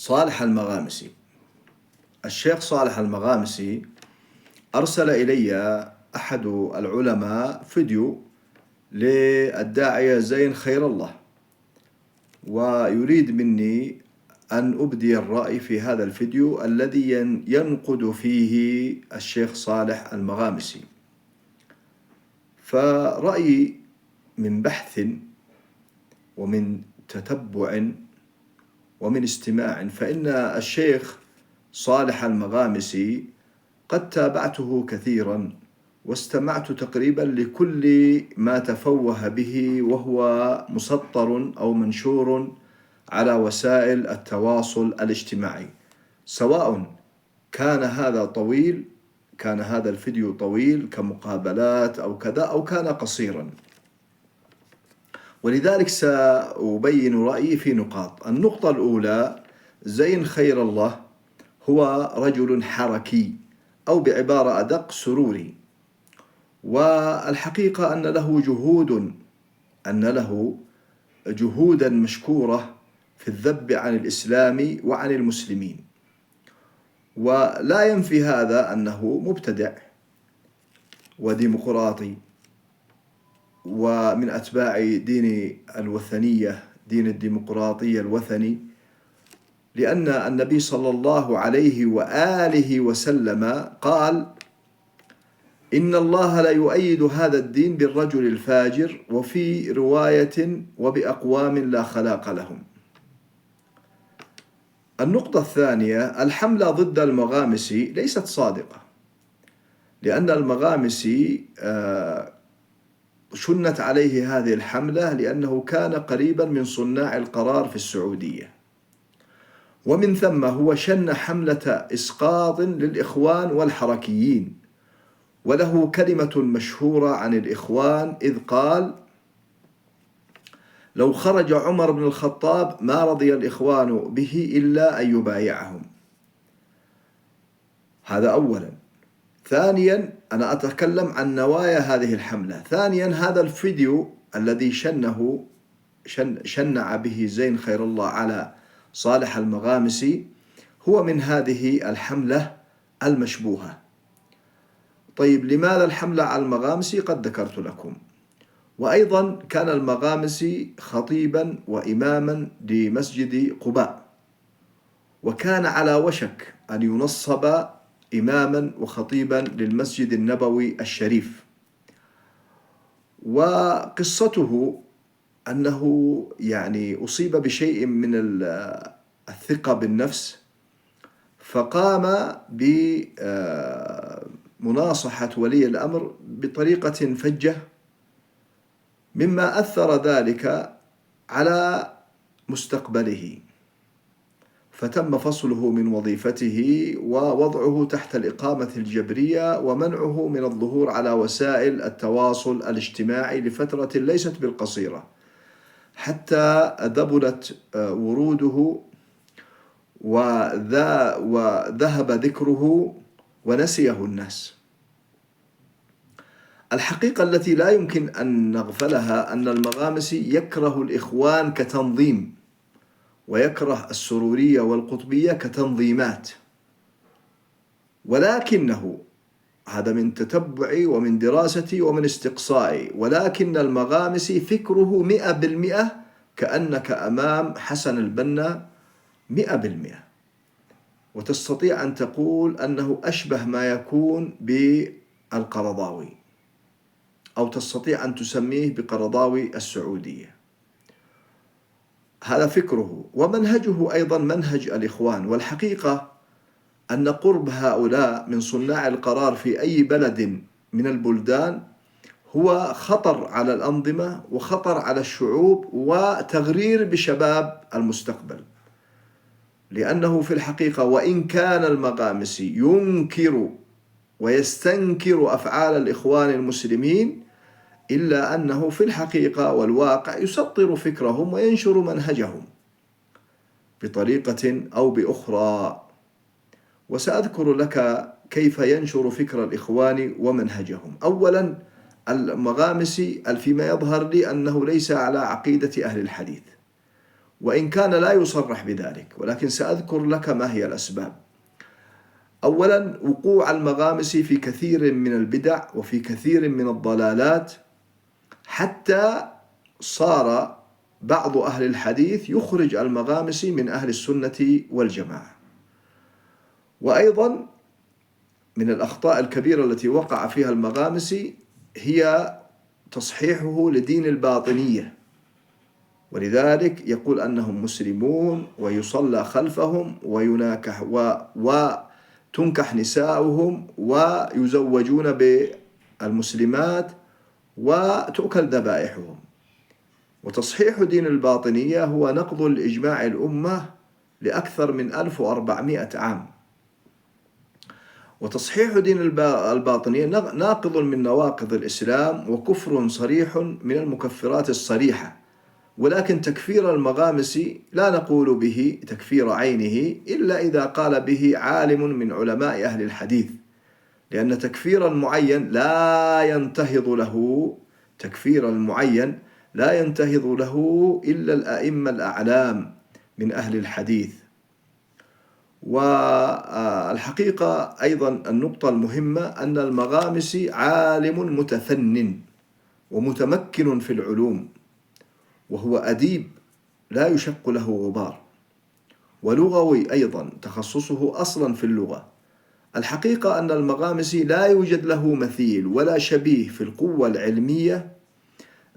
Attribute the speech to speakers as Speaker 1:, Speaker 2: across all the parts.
Speaker 1: صالح المغامسي. الشيخ صالح المغامسي أرسل إلي أحد العلماء فيديو للداعية زين خير الله، ويريد مني أن أبدي الرأي في هذا الفيديو الذي ينقد فيه الشيخ صالح المغامسي. فرأيي من بحث ومن تتبع ومن استماع، فإن الشيخ صالح المغامسي قد تابعته كثيرا واستمعت تقريبا لكل ما تفوه به وهو مسطر أو منشور على وسائل التواصل الاجتماعي، سواء كان هذا الفيديو طويل كمقابلات أو كذا، أو كان قصيرا. ولذلك سأبين رأيي في نقاط. النقطة الأولى: زين خير الله هو رجل حركي، أو بعبارة أدق سروري، والحقيقة أن له جهودا مشكورة في الذب عن الإسلام وعن المسلمين، ولا ينفي هذا أنه مبتدع وديمقراطي ومن أتباع دين الوثنية، دين الديمقراطية الوثني، لأن النبي صلى الله عليه وآله وسلم قال: إن الله لا يؤيد هذا الدين بالرجل الفاجر، وفي رواية: وبأقوام لا خلاق لهم. النقطة الثانية: الحملة ضد المغامسي ليست صادقة، لأن المغامسي شنت عليه هذه الحملة لأنه كان قريبا من صناع القرار في السعودية، ومن ثم هو شن حملة إسقاط للإخوان والحركيين، وله كلمة مشهورة عن الإخوان إذ قال: لو خرج عمر بن الخطاب ما رضي الإخوان به إلا أن يبايعهم. هذا أولا. ثانيا، أنا أتكلم عن نوايا هذه الحملة. ثانيا، هذا الفيديو الذي شنع به زين خير الله على صالح المغامسي هو من هذه الحملة المشبوهة. طيب، لماذا الحملة على المغامسي؟ قد ذكرت لكم. وأيضا كان المغامسي خطيبا وإماما لمسجد قباء، وكان على وشك أن ينصب إماما وخطيبا للمسجد النبوي الشريف. وقصته أنه أصيب بشيء من الثقة بالنفس، فقام بمناصحة ولي الأمر بطريقة فجة، مما أثر ذلك على مستقبله، فتم فصله من وظيفته ووضعه تحت الإقامة الجبرية ومنعه من الظهور على وسائل التواصل الاجتماعي لفترة ليست بالقصيرة، حتى ذبلت وروده وذهب ذكره ونسيه الناس. الحقيقة التي لا يمكن أن نغفلها أن المغامسي يكره الإخوان كتنظيم، ويكره السرورية والقطبية كتنظيمات، ولكنه، هذا من تتبعي ومن دراستي ومن استقصائي، ولكن المغامسي فكره 100%، كأنك أمام حسن البنا 100%، وتستطيع أن تقول أنه أشبه ما يكون بالقرضاوي، أو تستطيع أن تسميه بقرضاوي السعودية. هذا فكره، ومنهجه أيضا منهج الإخوان. والحقيقة أن قرب هؤلاء من صناع القرار في أي بلد من البلدان هو خطر على الأنظمة وخطر على الشعوب وتغرير بشباب المستقبل، لأنه في الحقيقة وإن كان المغامسي ينكر ويستنكر أفعال الإخوان المسلمين، إلا أنه في الحقيقة والواقع يسطر فكرهم وينشر منهجهم بطريقة أو بأخرى. وسأذكر لك كيف ينشر فكر الإخوان ومنهجهم. أولا، المغامسي فيما يظهر لي أنه ليس على عقيدة أهل الحديث، وإن كان لا يصرح بذلك، ولكن سأذكر لك ما هي الأسباب. أولا، وقوع المغامس في كثير من البدع وفي كثير من الضلالات، حتى صار بعض أهل الحديث يخرج المغامسي من أهل السنة والجماعة. وأيضا من الأخطاء الكبيرة التي وقع فيها المغامسي هي تصحيحه لدين الباطنية، ولذلك يقول أنهم مسلمون ويصلى خلفهم ويناكح وتنكح نساؤهم ويزوجون بالمسلمات وتؤكل ذبائحهم. وتصحيح دين الباطنية هو نقض الإجماع الأمة لأكثر من 1400 عام. وتصحيح دين الباطنية ناقض من نواقض الإسلام وكفر صريح من المكفرات الصريحة. ولكن تكفير المغامسي لا نقول به تكفير عينه إلا إذا قال به عالم من علماء أهل الحديث، لأن تكفير المعين لا ينتهض له إلا الأئمة الأعلام من أهل الحديث. والحقيقة أيضا النقطة المهمة أن المغامسي عالم متفنن ومتمكن في العلوم، وهو أديب لا يشق له غبار، ولغوي أيضا تخصصه أصلا في اللغة. الحقيقة أن المغامسي لا يوجد له مثيل ولا شبيه في القوة العلمية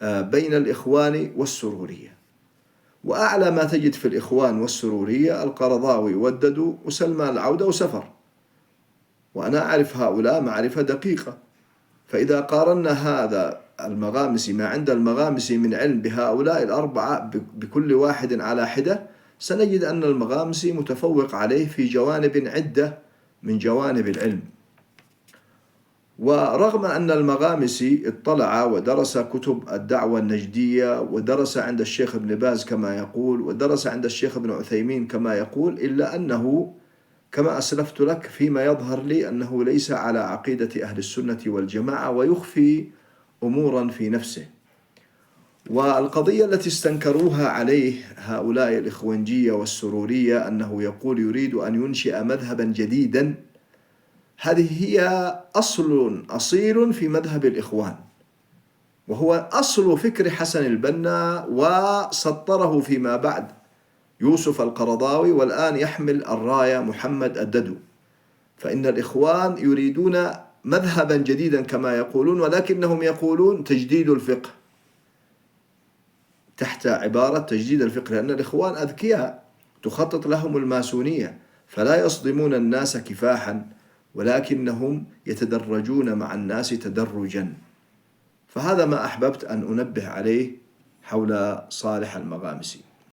Speaker 1: بين الإخوان والسرورية. وأعلى ما تجد في الإخوان والسرورية القرضاوي والددو وسلمان العودة وسفر، وأنا أعرف هؤلاء معرفة دقيقة. فإذا قارنا هذا المغامسي ما عند المغامسي من علم بهؤلاء الأربعة بكل واحد على حدة، سنجد أن المغامسي متفوق عليه في جوانب عدة من جوانب العلم. ورغم أن المغامسي اطلع ودرس كتب الدعوة النجدية ودرس عند الشيخ ابن باز كما يقول ودرس عند الشيخ ابن عثيمين كما يقول، إلا أنه كما أسلفت لك فيما يظهر لي أنه ليس على عقيدة أهل السنة والجماعة ويخفي أمورا في نفسه. والقضية التي استنكروها عليه هؤلاء الإخوانجية والسرورية أنه يقول يريد أن ينشئ مذهبا جديدا، هذه هي أصيل في مذهب الإخوان، وهو أصل فكر حسن البنا وسطره فيما بعد يوسف القرضاوي، والآن يحمل الراية محمد الددو. فإن الإخوان يريدون مذهبا جديدا كما يقولون، ولكنهم يقولون تجديد الفقه تحت عبارة تجديد الفقه، لأن الإخوان أذكياء تخطط لهم الماسونية فلا يصدمون الناس كفاحا، ولكنهم يتدرجون مع الناس تدرجا. فهذا ما أحببت أن أنبه عليه حول صالح المغامسي.